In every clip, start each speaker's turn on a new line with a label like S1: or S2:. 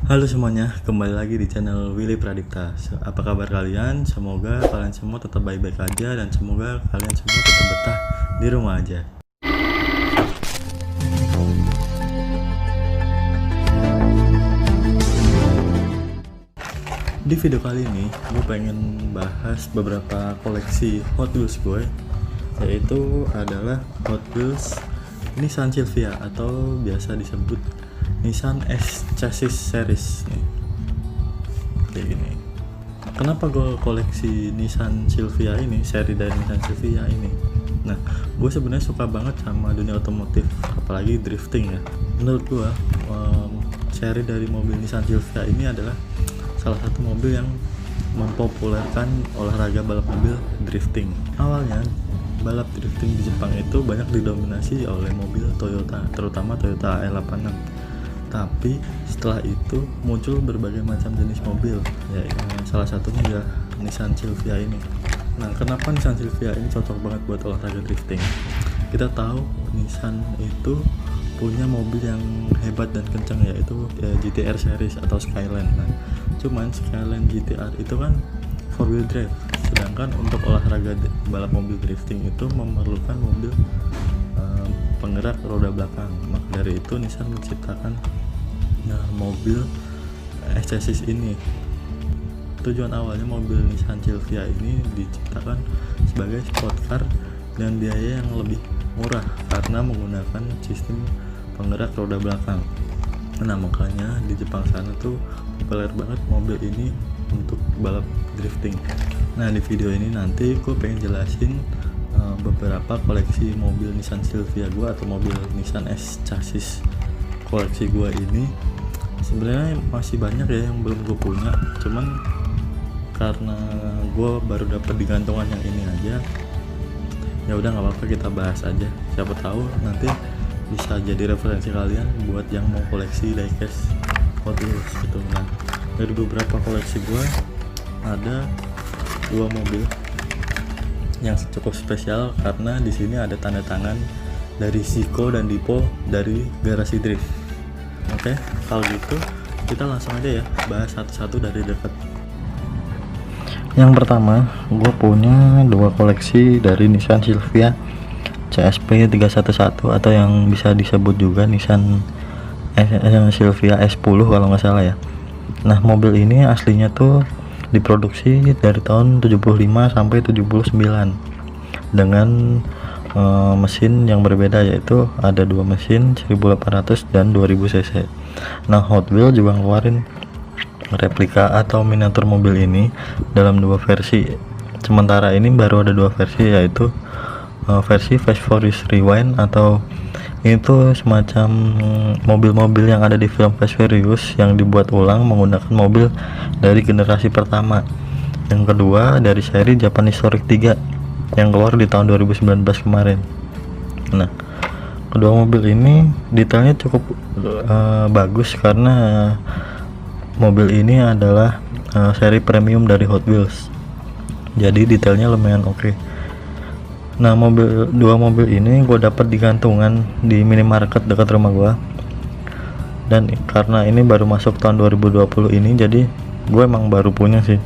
S1: Halo semuanya, kembali lagi di channel Willy Pradipta. Apa kabar kalian? Semoga kalian semua tetap baik-baik aja dan semoga kalian semua tetap betah di rumah aja. Di video kali ini, gue pengen bahas beberapa koleksi Hot Wheels gue, yaitu adalah Hot Wheels Nissan Silvia atau biasa disebut Nissan S Chassis Series nih. Kayak gini. Kenapa gue koleksi Nissan Silvia ini, seri dari Nissan Silvia ini? Nah, gue sebenarnya suka banget sama dunia otomotif, apalagi drifting ya. Menurut gue, seri dari mobil Nissan Silvia ini adalah salah satu mobil yang mempopulerkan olahraga balap mobil drifting. Awalnya balap drifting di Jepang itu banyak didominasi oleh mobil Toyota, terutama Toyota AL86. Tapi setelah itu muncul berbagai macam jenis mobil, ya salah satunya ya Nissan Silvia ini. Nah, kenapa Nissan Silvia ini cocok banget buat olahraga drifting? Kita tahu Nissan itu punya mobil yang hebat dan kencang, yaitu GTR series atau Skyline. Nah, cuman Skyline GTR itu kan 4-wheel drive, sedangkan untuk olahraga balap mobil drifting itu memerlukan mobil penggerak roda belakang. Maka dari itu Nissan menciptakan mobil S-Chassis ini. Tujuan awalnya mobil Nissan Silvia ini diciptakan sebagai sport car dengan biaya yang lebih murah karena menggunakan sistem penggerak roda belakang. Nah, makanya di Jepang sana tuh populer banget mobil ini untuk balap drifting. Nah, di video ini nanti gue pengen jelasin beberapa koleksi mobil Nissan Silvia gue atau mobil Nissan S Chassis koleksi gue ini. Sebenarnya masih banyak ya yang belum gue punya, cuman karena gue baru dapat di gantungan yang ini aja, ya udah nggak apa-apa, kita bahas aja. Siapa tahu nanti bisa jadi referensi kalian buat yang mau koleksi diecast Hot Wheels gitu. Nah, dari beberapa koleksi gue ada dua mobil yang cukup spesial karena di sini ada tanda tangan dari Zico dan Dipo dari Garasi Drift. Oke, kalau gitu kita langsung aja ya bahas satu-satu dari dekat. Yang pertama, gue punya dua koleksi dari Nissan Silvia CSP 311 atau yang bisa disebut juga Nissan Silvia S10 kalau nggak salah ya. Nah, mobil ini aslinya tuh diproduksi dari tahun 75 sampai 79 dengan mesin yang berbeda, yaitu ada dua mesin 1800 dan 2000 cc. Nah, Hot Wheels juga ngeluarin replika atau miniatur mobil ini dalam dua versi. Sementara ini baru ada dua versi, yaitu versi Fast Furious Rewind atau itu semacam mobil-mobil yang ada di film Fast Furious yang dibuat ulang menggunakan mobil dari generasi pertama. Yang kedua dari seri Japan Historic 3 yang keluar di tahun 2019 kemarin. Nah, kedua mobil ini detailnya cukup bagus karena mobil ini adalah seri premium dari Hot Wheels. Jadi detailnya lumayan oke. Nah, dua mobil ini gue dapat di gantungan di minimarket dekat rumah gue. Dan karena ini baru masuk tahun 2020 ini, jadi gue emang baru punya sih.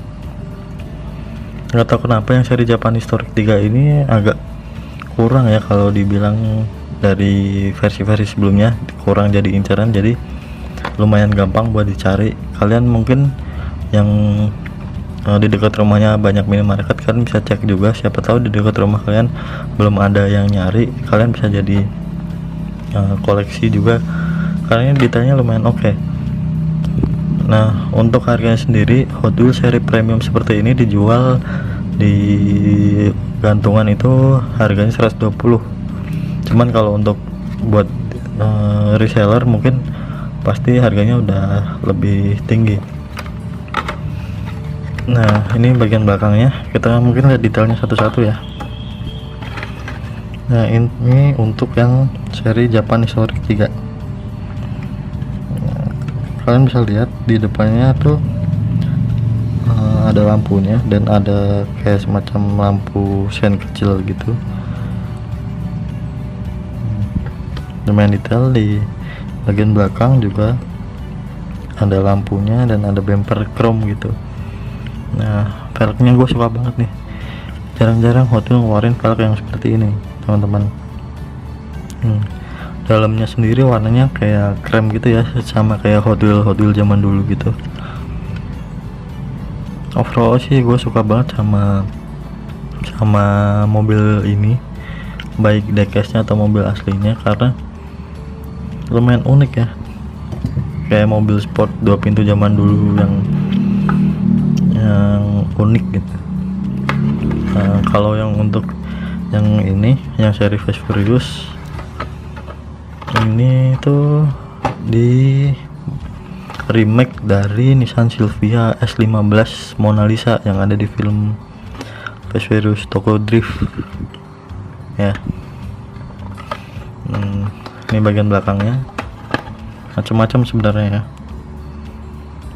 S1: Nggak tahu kenapa yang seri Japan Historic 3 ini agak kurang ya, kalau dibilang dari versi-versi sebelumnya kurang jadi incaran, jadi lumayan gampang buat dicari. Kalian mungkin yang di dekat rumahnya banyak minimarket, kan bisa cek juga, siapa tahu di dekat rumah kalian belum ada yang nyari, kalian bisa jadi koleksi juga karena ini detailnya lumayan oke. Nah, untuk harganya sendiri Hot Wheels seri premium seperti ini dijual di gantungan itu harganya 120. Cuman kalau untuk buat reseller mungkin pasti harganya udah lebih tinggi. Nah, ini bagian belakangnya, kita mungkin lihat detailnya satu-satu ya. Nah, ini untuk yang seri Japan Historic 3. Nah, kalian bisa lihat di depannya tuh ada lampunya dan ada kayak semacam lampu sen kecil gitu. Lumayan detail. Di bagian belakang juga ada lampunya dan ada bumper chrome gitu. Nah velgnya gue suka banget nih, jarang-jarang Hot Wheels ngeluarin velg yang seperti ini teman-teman. Dalamnya sendiri warnanya kayak krem gitu ya, sama kayak Hot Wheels zaman dulu gitu. Overall sih gue suka banget sama mobil ini, baik diecastnya atau mobil aslinya, karena lumayan unik ya, kayak mobil sport 2 pintu zaman dulu yang unik gitu. Kalau yang untuk yang ini, yang seri Fast Furious ini tuh di remake dari Nissan Silvia S15 Mona Lisa yang ada di film Fast Furious Tokyo Drift ya. Ini bagian belakangnya macam-macam sebenarnya ya,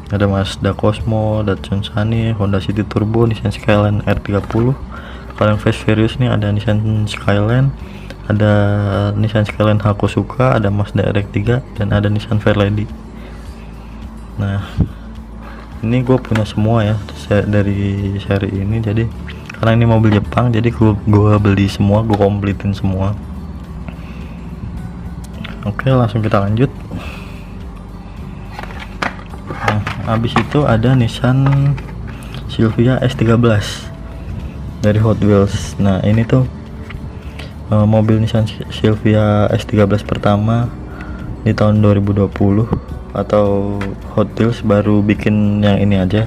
S1: ada Mazda Cosmo, Datsun Sunny, Honda City Turbo, Nissan Skyline R30. Kalau yang Fast Furious nih ada Nissan Skyline, ada Nissan Skyline Hakosuka, ada Mazda RX-3, dan ada Nissan Fairlady. Nah ini gue punya semua ya dari seri ini, jadi karena ini mobil Jepang jadi gue beli semua, gue kompletin semua. Oke, langsung kita lanjut. Nah, habis itu ada Nissan Silvia S13 dari Hot Wheels. Nah ini tuh mobil Nissan Silvia S13 pertama di tahun 2020, atau Hot Wheels baru bikin yang ini aja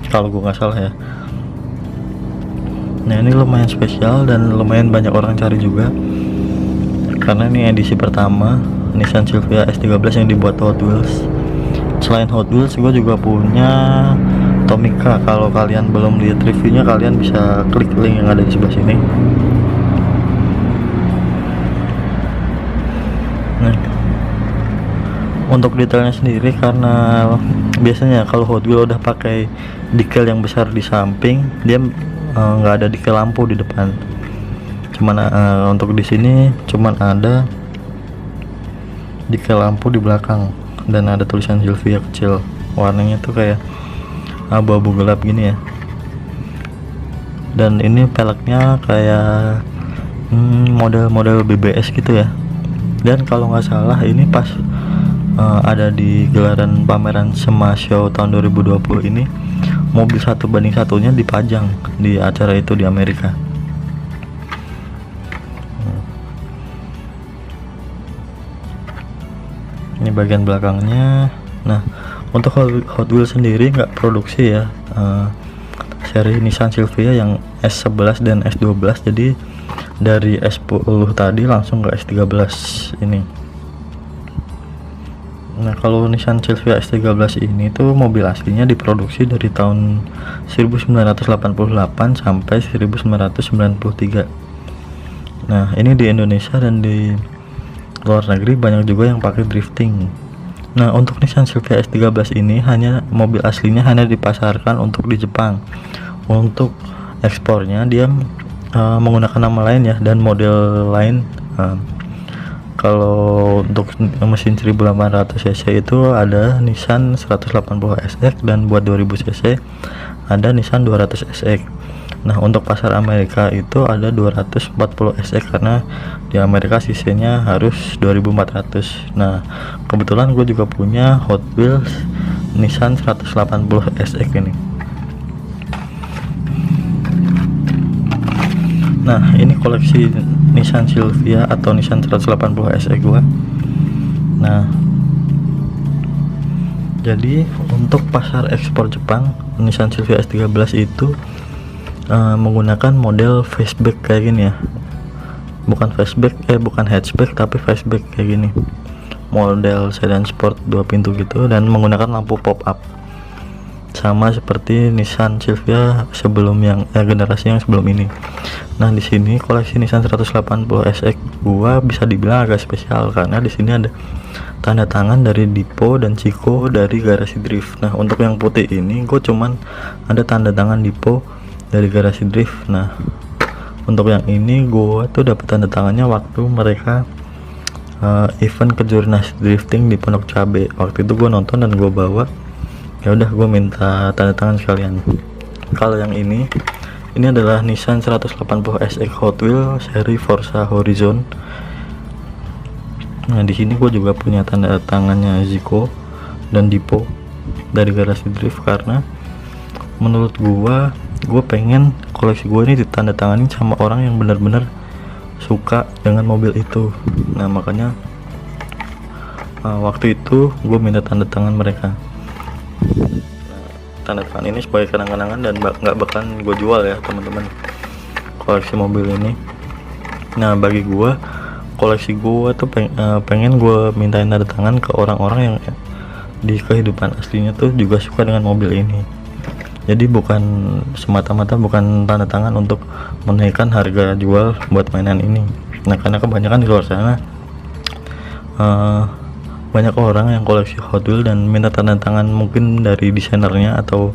S1: kalau gue nggak salah ya. Nah ini lumayan spesial dan lumayan banyak orang cari juga, karena ini edisi pertama Nissan Silvia S13 yang dibuat Hot Wheels. Selain Hot Wheels gue juga punya Tomica. Kalau kalian belum lihat reviewnya, kalian bisa klik link yang ada di sebelah sini. Nah untuk detailnya sendiri, karena biasanya kalau Hot Wheels udah pakai decal yang besar di samping, dia nggak ada decal lampu di depan. Cuman untuk di sini cuman ada decal lampu di belakang dan ada tulisan Silvia kecil. Warnanya tuh kayak abu-abu gelap gini ya. Dan ini peleknya kayak model-model BBS gitu ya. Dan kalau nggak salah ini pas ada di gelaran pameran SEMA Show tahun 2020 ini, mobil 1:1 dipajang di acara itu di Amerika. Ini bagian belakangnya. Nah untuk Hot Wheels sendiri nggak produksi ya seri Nissan Silvia yang S11 dan S12, jadi dari S10 tadi langsung ke S13 ini. Nah kalau Nissan Silvia S13 ini tuh mobil aslinya diproduksi dari tahun 1988 sampai 1993. Nah ini di Indonesia dan di luar negeri banyak juga yang pakai drifting. Nah untuk Nissan Silvia S13 ini mobil aslinya hanya dipasarkan untuk di Jepang. Untuk ekspornya dia menggunakan nama lain ya, dan model lain. Kalau untuk mesin 1800 cc itu ada Nissan 180 SX, dan buat 2000 cc ada Nissan 200 SX. Nah untuk pasar Amerika itu ada 240 SX, karena di Amerika cc-nya harus 2400. Nah kebetulan gue juga punya Hot Wheels Nissan 180 SX ini. Nah ini koleksi Nissan Silvia atau Nissan 180 SX gua. Nah jadi untuk pasar ekspor Jepang, Nissan Silvia S13 itu menggunakan model fastback kayak gini ya, bukan hatchback tapi fastback kayak gini, model sedan sport 2 pintu gitu, dan menggunakan lampu pop up sama seperti Nissan Silvia sebelum generasi yang sebelum ini. Nah di sini koleksi Nissan 180 SX gua bisa dibilang agak spesial, karena di sini ada tanda tangan dari Dipo dan Chico dari Garasi Drift. Nah untuk yang putih ini gue cuman ada tanda tangan Dipo dari Garasi Drift. Nah untuk yang ini gue tuh dapat tanda tangannya waktu mereka event kejurnas drifting di Pondok Cabe. Waktu itu gue nonton dan gue bawa Ya udah, gue minta tanda tangan sekalian. Kalau yang ini adalah Nissan 180 SX Hot Wheels seri Forza Horizon. Nah, di sini gue juga punya tanda tangannya Zico dan Dipo dari Garasi Drift, karena menurut gue pengen koleksi gue ini ditandatangani sama orang yang benar-benar suka dengan mobil itu. Nah, makanya waktu itu gue minta tanda tangan mereka. Tanda tangan ini sebagai kenang-kenangan dan nggak bakalan gue jual ya teman-teman, koleksi mobil ini. Nah, bagi gue, koleksi gue tuh pengen gue mintain tanda tangan ke orang-orang yang di kehidupan aslinya tuh juga suka dengan mobil ini. Jadi bukan semata-mata bukan tanda tangan untuk menaikkan harga jual buat mainan ini. Nah, karena kebanyakan di luar sana banyak orang yang koleksi Hot Wheels dan minta tanda tangan mungkin dari desainernya atau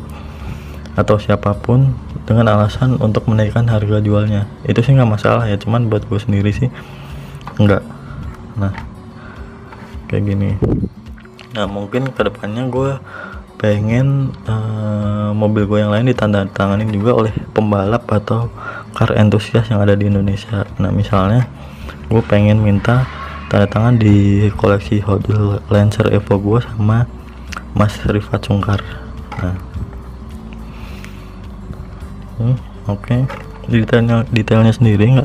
S1: siapapun dengan alasan untuk menaikkan harga jualnya. Itu sih nggak masalah ya, cuman buat gue sendiri sih enggak. Nah, kayak gini. Nah, mungkin kedepannya gue pengen mobil gue yang lain ditandatanganin juga oleh pembalap atau car enthusiast yang ada di Indonesia. Nah, misalnya gue pengen minta tanda tangan di koleksi Hot Wheels Lancer Evo gue sama Mas Rifat Sungkar. Nah, oke. Detailnya sendiri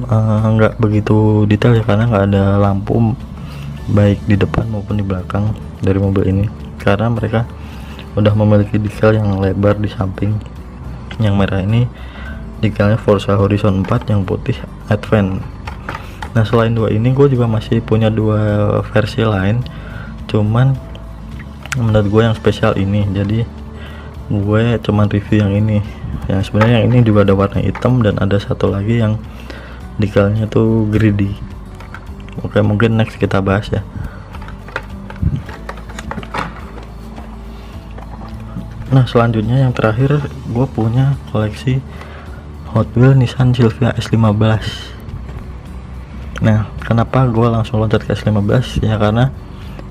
S1: nggak begitu detail ya, karena nggak ada lampu baik di depan maupun di belakang dari mobil ini, karena mereka udah memiliki decal yang lebar di samping. Yang merah ini decalnya Forza Horizon 4, yang putih Advent. Nah, selain dua ini gue juga masih punya dua versi lain, cuman menurut gue yang spesial ini, jadi gue cuman review yang ini. Yang sebenarnya yang ini juga ada warna hitam dan ada satu lagi yang decalnya tuh greedy. Oke, mungkin next kita bahas ya. Nah, selanjutnya yang terakhir, gue punya koleksi Hot Wheels Nissan Silvia S15. Nah, kenapa gue langsung loncat ke S15 ya, karena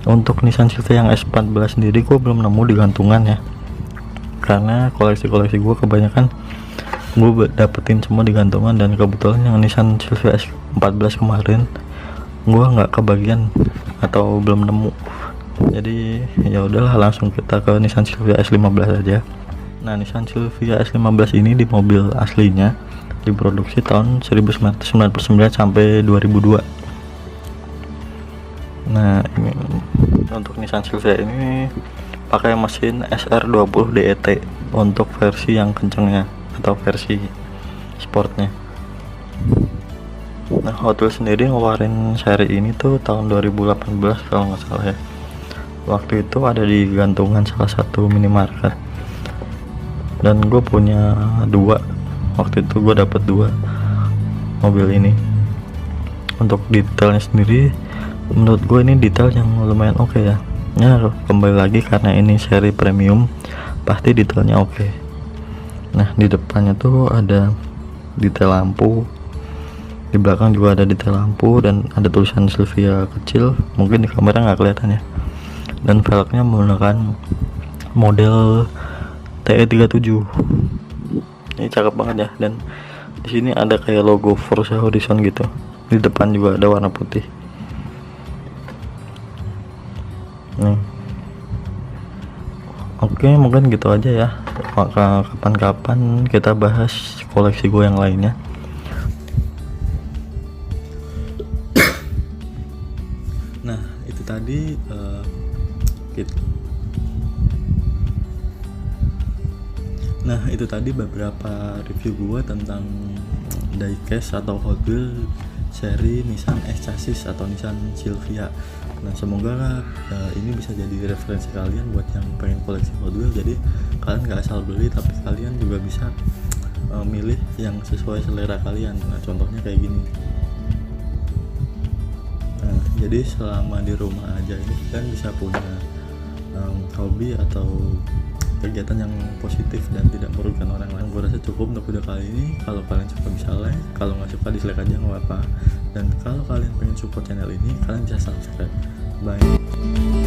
S1: untuk Nissan Silvia yang S14 sendiri gue belum nemu di gantungan ya, karena koleksi-koleksi gue kebanyakan gue dapetin semua di gantungan, dan kebetulan yang Nissan Silvia S14 kemarin gue nggak kebagian atau belum nemu. Jadi ya udahlah, langsung kita ke Nissan Silvia S15 aja. Nah, Nissan Silvia S15 ini di mobil aslinya diproduksi tahun 1999 sampai 2002. Nah, ini untuk Nissan Silvia ini pakai mesin SR20 DET untuk versi yang kencengnya atau versi sportnya. Nah, Hot Wheels sendiri ngeluarin seri ini tuh tahun 2018 kalau nggak salah ya. Waktu itu ada di gantungan salah satu minimarket, dan gue punya dua. Waktu itu gue dapet dua mobil ini. Untuk detailnya sendiri, menurut gue ini detail yang lumayan oke ya. Ya, kembali lagi karena ini seri premium, pasti detailnya oke. Nah, di depannya tuh ada detail lampu, di belakang juga ada detail lampu, dan ada tulisan Silvia kecil, mungkin di kamera nggak kelihatan ya. Dan velgnya menggunakan model TE37. Ini cakep banget ya, dan di sini ada kayak logo Forza Horizon gitu. Di depan juga ada warna putih. Nih. Oke, mungkin gitu aja ya. Maka kapan-kapan kita bahas koleksi gue yang lainnya. Nah, itu tadi gitu. Nah, itu tadi beberapa review gue tentang diecast atau Hot Wheels seri Nissan S-Chassis atau Nissan Silvia. Nah, semoga ini bisa jadi referensi kalian buat yang pengen koleksi Hot Wheels. Jadi kalian gak asal beli, tapi kalian juga bisa milih yang sesuai selera kalian. Nah, contohnya kayak gini. Nah, jadi selama di rumah aja ini kalian bisa punya hobi atau kegiatan yang positif dan tidak merugikan orang lain. Gue rasa cukup untuk video kali ini. Kalau kalian suka bisa like, kalau nggak suka dislike aja nggak apa-apa. Dan kalau kalian pengen support channel ini, kalian bisa subscribe. Bye.